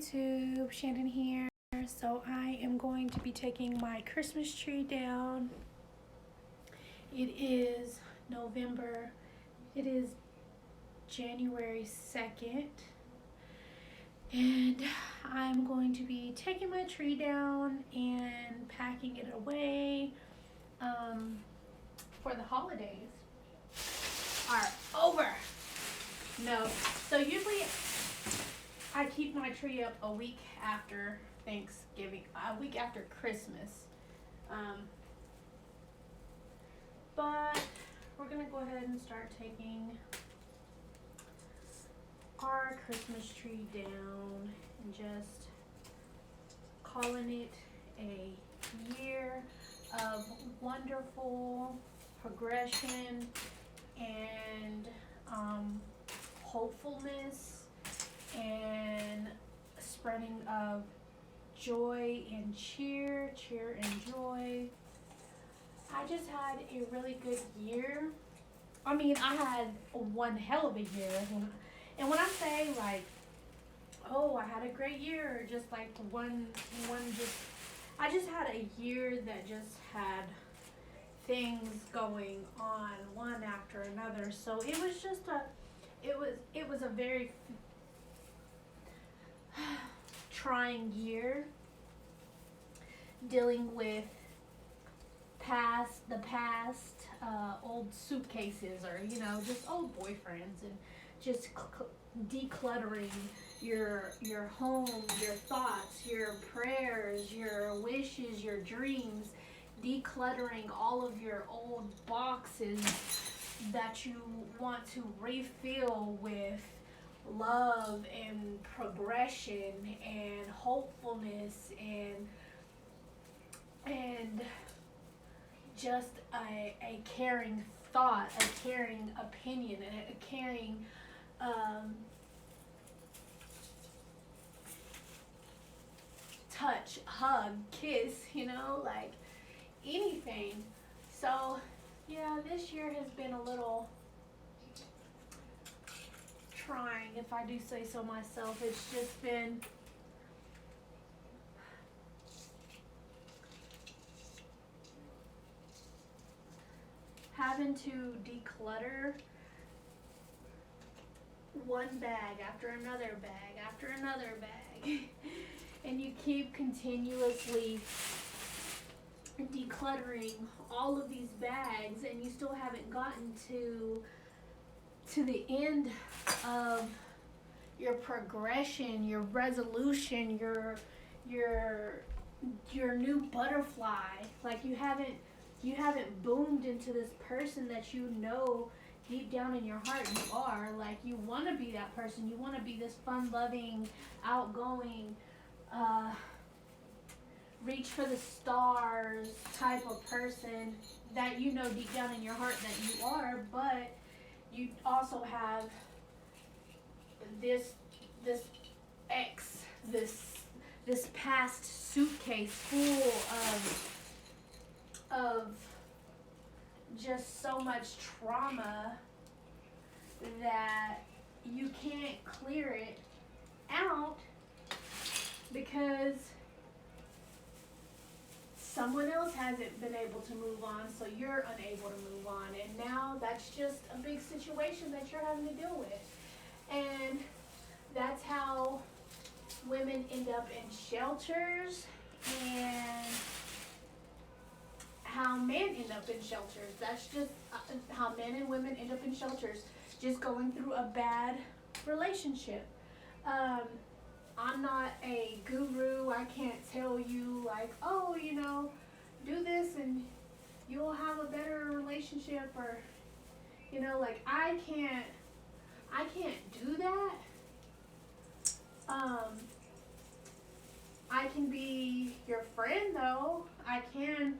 YouTube, Shannon here. So I am going to be taking my Christmas tree down. It is November, it is January 2nd, and I'm going to be taking my tree down and packing it away for the holidays are over. No, so usually I keep my tree up a week after Thanksgiving, a week after Christmas. But we're gonna go ahead and start taking our Christmas tree down and just calling it a year of wonderful progression and hopefulness and spreading of joy and cheer and joy. I just had a really good year. I mean, I had one hell of a year. And when I say like, oh, I had a great year, just like I just had a year that just had things going on one after another. So it was just it was a very trying year dealing with the past old suitcases, or just old boyfriends, and just decluttering your home, your thoughts, your prayers, your wishes, your dreams, decluttering all of your old boxes that you want to refill with love and progression and hopefulness and just a caring thought, a caring opinion, and a caring touch, hug, kiss, like anything. So yeah, this year has been a little trying, if I do say so myself. It's just been having to declutter one bag after another bag after another bag and you keep continuously decluttering all of these bags, and you still haven't gotten to the end of your progression, your resolution, your new butterfly. Like you haven't boomed into this person that deep down in your heart you are. Like, you want to be that person. You want to be this fun-loving, outgoing, reach for the stars type of person that deep down in your heart that you are. But you also have this past suitcase full of just so much trauma that you can't clear it out because someone else hasn't been able to move on, so you're unable to move on. And now that's just a big situation that you're having to deal with. And that's how women end up in shelters, and how men end up in shelters. That's just how men and women end up in shelters, just going through a bad relationship. I'm not a guru. I can't tell you like, oh, do this and you'll have a better relationship, or like I can't do that. I can be your friend though. I can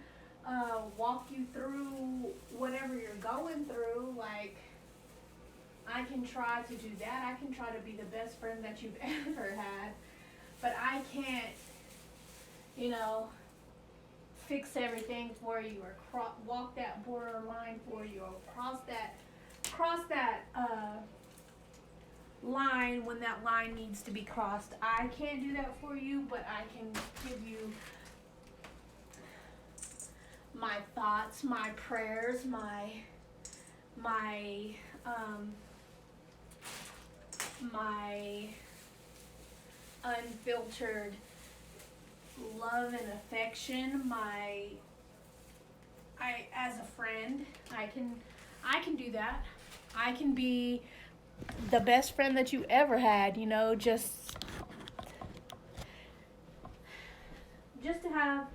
walk you through whatever you're going through. Like, I can try to do that. I can try to be the best friend that you've ever had. But I can't, fix everything for you, or walk that borderline for you, or cross that line when that line needs to be crossed. I can't do that for you, but I can give you my thoughts, my prayers, my my unfiltered love and affection, I as a friend, I can do that. I can be the best friend that you ever had, just to have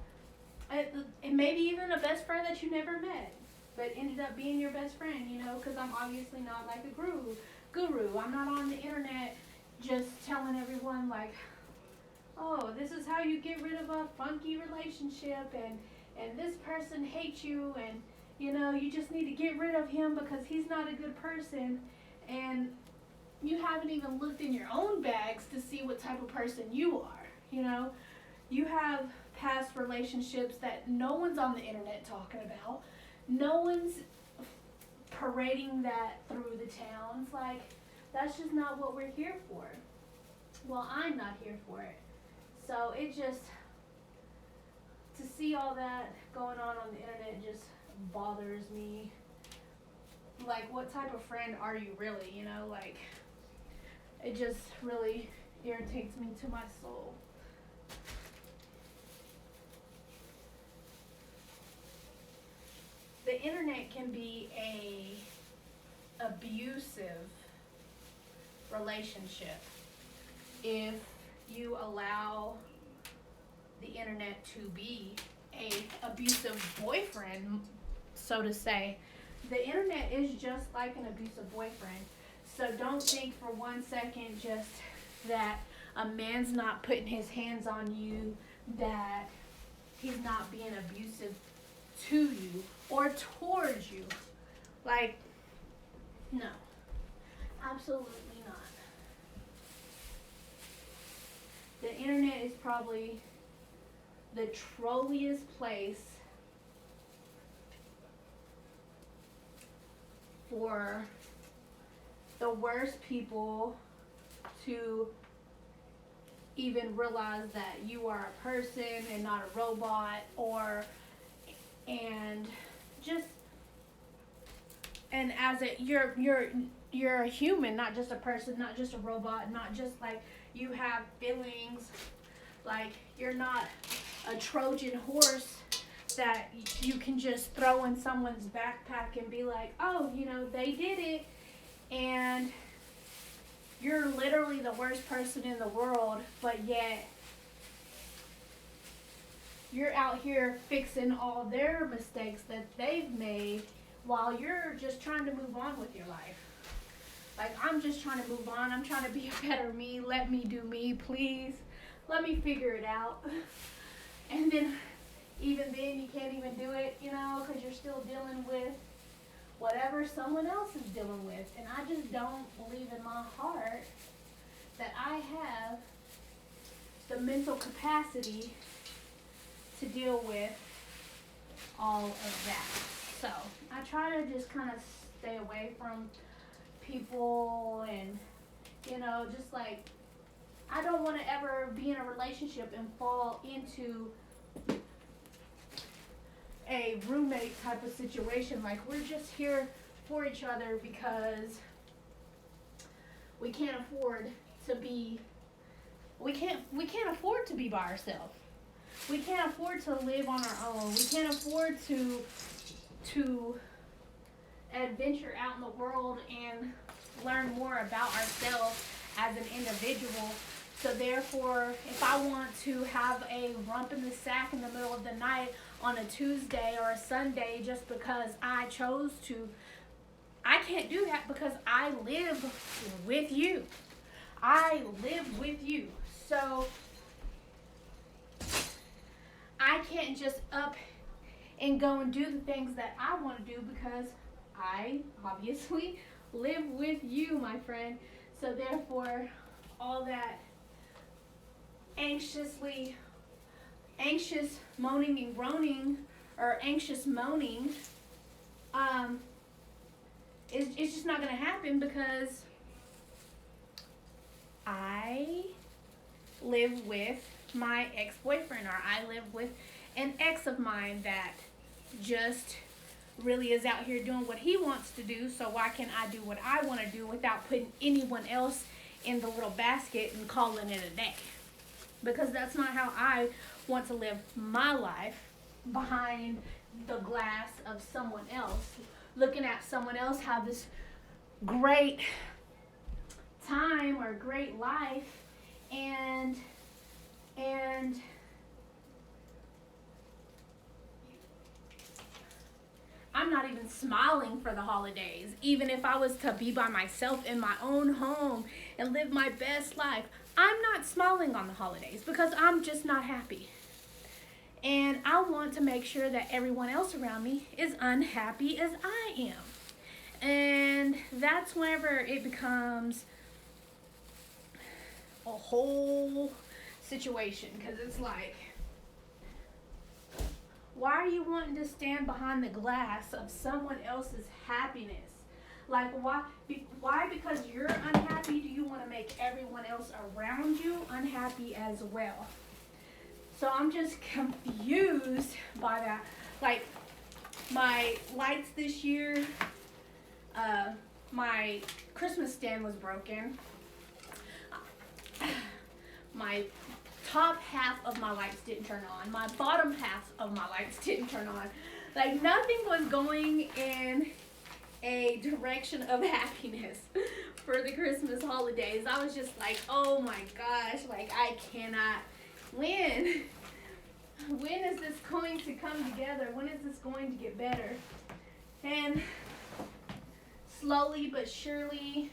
and maybe even a best friend that you never met, but ended up being your best friend, because I'm obviously not like a guru. I'm not on the internet just telling everyone like, oh, this is how you get rid of a funky relationship, and this person hates you, and you just need to get rid of him because he's not a good person, and you haven't even looked in your own bags to see what type of person you are. You have past relationships that no one's on the internet talking about. No one's parading that through the towns. Like, that's just not what we're here for. Well, I'm not here for it. So it just, to see all that going on the internet just bothers me. Like, what type of friend are you really, like, it just really irritates me to my soul. The internet can be a abusive relationship if you allow the internet to be a abusive boyfriend, so to say. The internet is just like an abusive boyfriend. So don't think for 1 second just that a man's not putting his hands on you, that he's not being abusive to you or towards you. Like, no. Absolutely not. The internet is probably the trolliest place for the worst people to even realize that you are a person and not a robot, and as you're a human, not just a person, not just a robot, not just like you have feelings, like you're not a Trojan horse that you can just throw in someone's backpack and be like, oh, they did it, and you're literally the worst person in the world, but yet you're out here fixing all their mistakes that they've made while you're just trying to move on with your life. Like, I'm just trying to move on. I'm trying to be a better me. Let me do me, please. Let me figure it out. And then, even then, you can't even do it, because you're still dealing with whatever someone else is dealing with. And I just don't believe in my heart that I have the mental capacity to deal with all of that. So I try to just kind of stay away from people, and just like, I don't want to ever be in a relationship and fall into a roommate type of situation. Like, we're just here for each other because we can't afford to be we can't afford to be by ourselves. We can't afford to live on our own. We can't afford to adventure out in the world and learn more about ourselves as an individual. So therefore, if I want to have a rump in the sack in the middle of the night on a Tuesday or a Sunday just because I chose to, I can't do that because I live with you. I live with you. So I can't just up and go and do the things that I want to do because I obviously live with you, my friend. So therefore, all that anxious moaning and groaning, or anxious moaning, it's just not going to happen because I live with my ex-boyfriend, or I live with an ex of mine that just really is out here doing what he wants to do, so why can't I do what I want to do without putting anyone else in the little basket and calling it a day? Because that's not how I want to live my life, behind the glass of someone else, looking at someone else have this great time or great life, and I'm not even smiling for the holidays. Even if I was to be by myself in my own home and live my best life, I'm not smiling on the holidays because I'm just not happy. And I want to make sure that everyone else around me is unhappy as I am. And that's whenever it becomes a whole situation, because it's like, why are you wanting to stand behind the glass of someone else's happiness? Like, why? Because you're unhappy, do you want to make everyone else around you unhappy as well? So I'm just confused by that. Like, my lights this year, my Christmas stand was broken. My top half of my lights didn't turn on. My bottom half of my lights didn't turn on. Like, nothing was going in a direction of happiness for the Christmas holidays. I was just like, oh my gosh, like, I cannot win. When is this going to come together? When is this going to get better? And slowly but surely,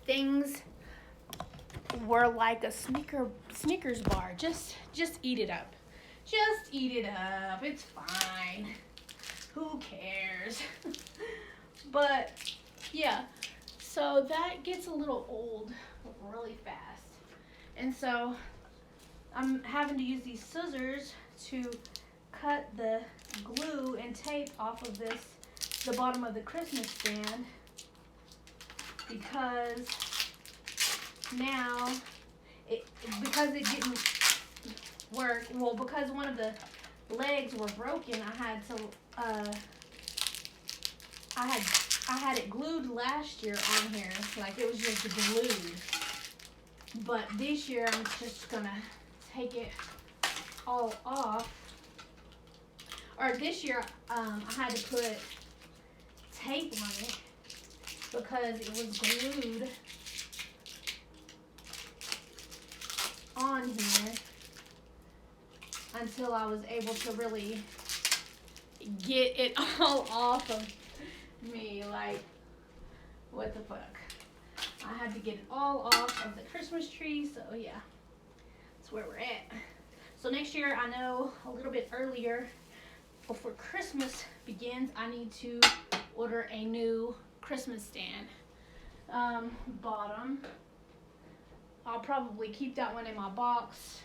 things were like a Snickers bar. Just eat it up. Just eat it up. It's fine. Who cares? But yeah, so that gets a little old really fast. And so I'm having to use these scissors to cut the glue and tape off of the bottom of the Christmas stand, because now because it didn't work. Well, because one of the legs were broken, I had it glued last year on here, like it was just glued. But this year I'm just gonna take it all off. Or this year I had to put tape on it because it was glued on here until I was able to really get it all off of me. Like, what the fuck? I had to get it all off of the Christmas tree, so yeah, that's where we're at. So next year, I know a little bit earlier, before Christmas begins, I need to order a new Christmas stand. Bottom. I'll probably keep that one in my box,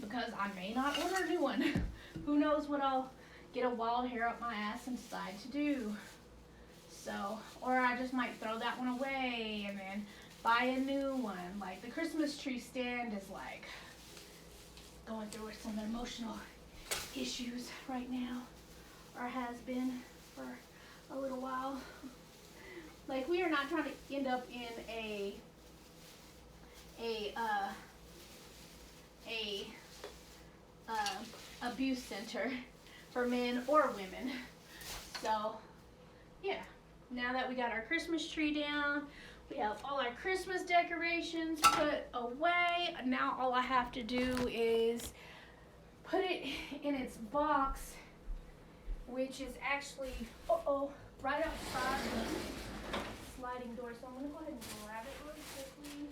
because I may not order a new one. Who knows what I'll get a wild hair up my ass and decide to do. So, or I just might throw that one away and then buy a new one. Like, the Christmas tree stand is like going through some emotional issues right now, or has been for a little while. Like, we are not trying to end up in a abuse center for men or women. So yeah, now that we got our Christmas tree down, we have all our Christmas decorations put away. Now all I have to do is put it in its box, which is actually right outside the sliding door. So I'm gonna go ahead and grab it really quickly.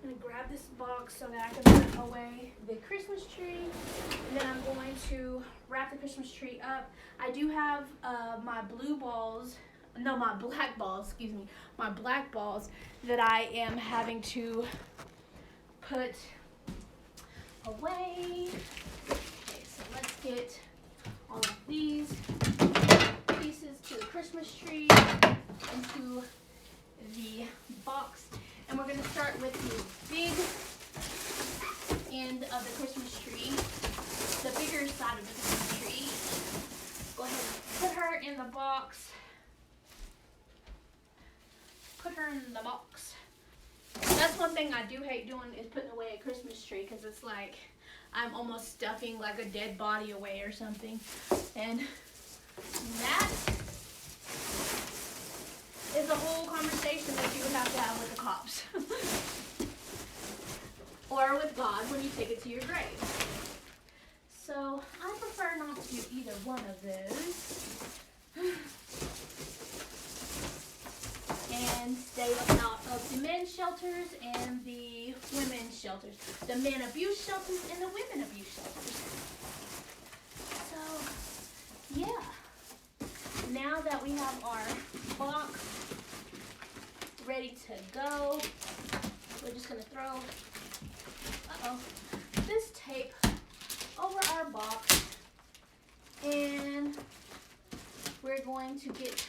I'm going to grab this box so that I can put away the Christmas tree, and then I'm going to wrap the Christmas tree up. I do have my black balls that I am having to put away. Okay, so let's get all of these pieces to the Christmas tree into the box. And we're going to start with the big end of the Christmas tree, the bigger side of the Christmas tree. Go ahead and put her in the box. Put her in the box. That's one thing I do hate doing, is putting away a Christmas tree, because it's like I'm almost stuffing like a dead body away or something. And that is a whole conversation that you would have to have with the cops. Or with God when you take it to your grave. So I prefer not to do either one of those. And stay out of the men's shelters and the women's shelters. The men abuse shelters and the women abuse shelters. So, yeah. Now that we have our box ready to go, we're just going to throw this tape over our box. And we're going to get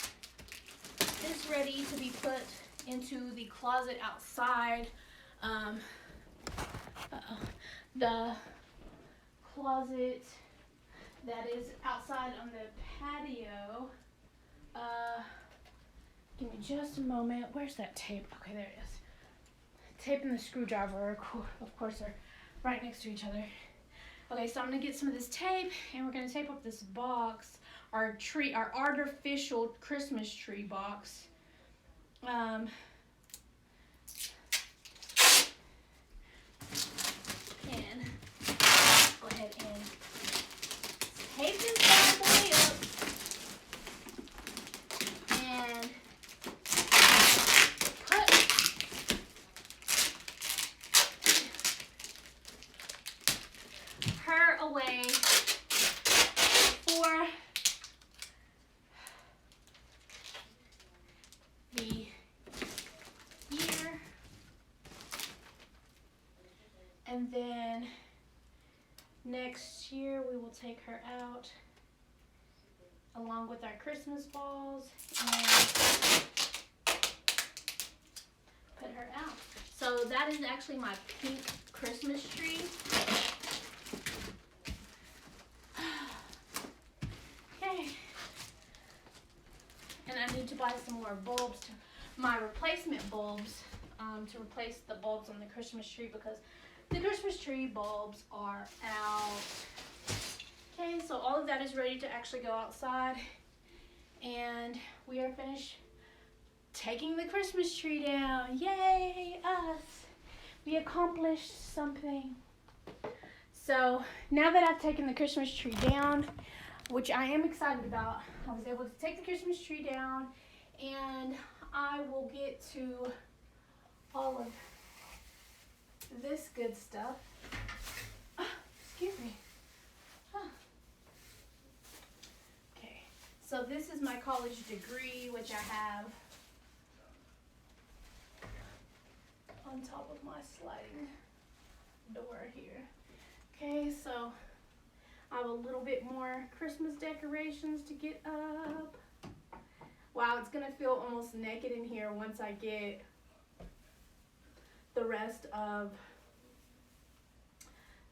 this ready to be put into the closet outside. The closet that is outside on the patio. Give me just a moment. Where's that tape? Okay, there it is. Tape and the screwdriver, of course, are right next to each other. Okay, so I'm gonna get some of this tape, and we're gonna tape up this box, our artificial Christmas tree box. And go ahead and tape this bad boy up, and put her away for the year. And then next year we will take her out along with our Christmas balls and put her out. So that is actually my pink Christmas tree. Okay. And I need to buy some more bulbs, my replacement bulbs, to replace the bulbs on the Christmas tree, because the Christmas tree bulbs are out. Okay, so all of that is ready to actually go outside, and we are finished taking the Christmas tree down. Yay, us! We accomplished something. So now that I've taken the Christmas tree down, which I am excited about, I was able to take the Christmas tree down, and I will get to all of this good stuff. Excuse me. Okay, so this is my college degree, which I have on top of my sliding door here. Okay, so I have a little bit more Christmas decorations to get up. Wow, it's gonna feel almost naked in here once I get the rest of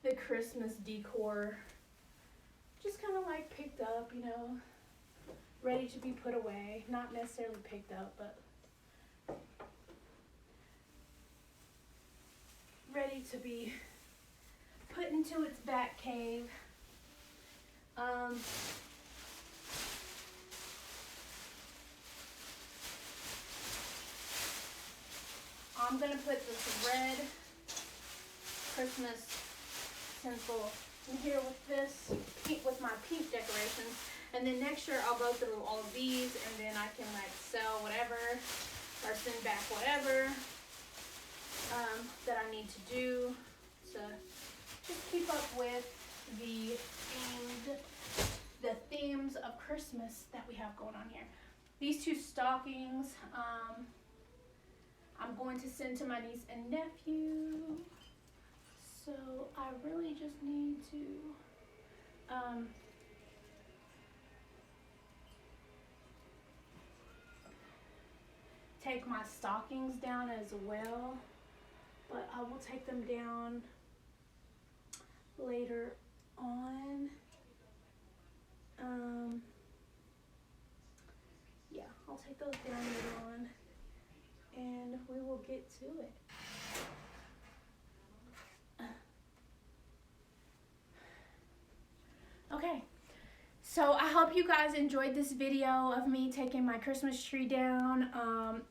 the Christmas decor just kind of like picked up, you know, ready to be put away. Not necessarily picked up, but ready to be put into its back cave. I'm gonna put this red Christmas tinsel in here with this pink, with my pink decorations, and then next year I'll go through all of these, and then I can like sell whatever or send back whatever that I need to do to just keep up with the themes of Christmas that we have going on here. These two stockings, I'm going to send to my niece and nephew. So I really just need to take my stockings down as well, but I will take them down later on. Yeah, I'll take those down later on, and we will get to it. Okay, so I hope you guys enjoyed this video of me taking my Christmas tree down.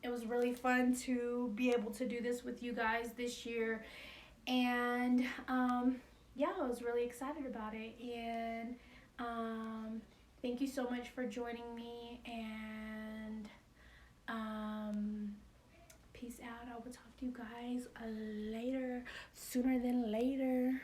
It was really fun to be able to do this with you guys this year, and yeah, I was really excited about it, and thank you so much for joining me, and peace out. I will talk to you guys later, sooner than later.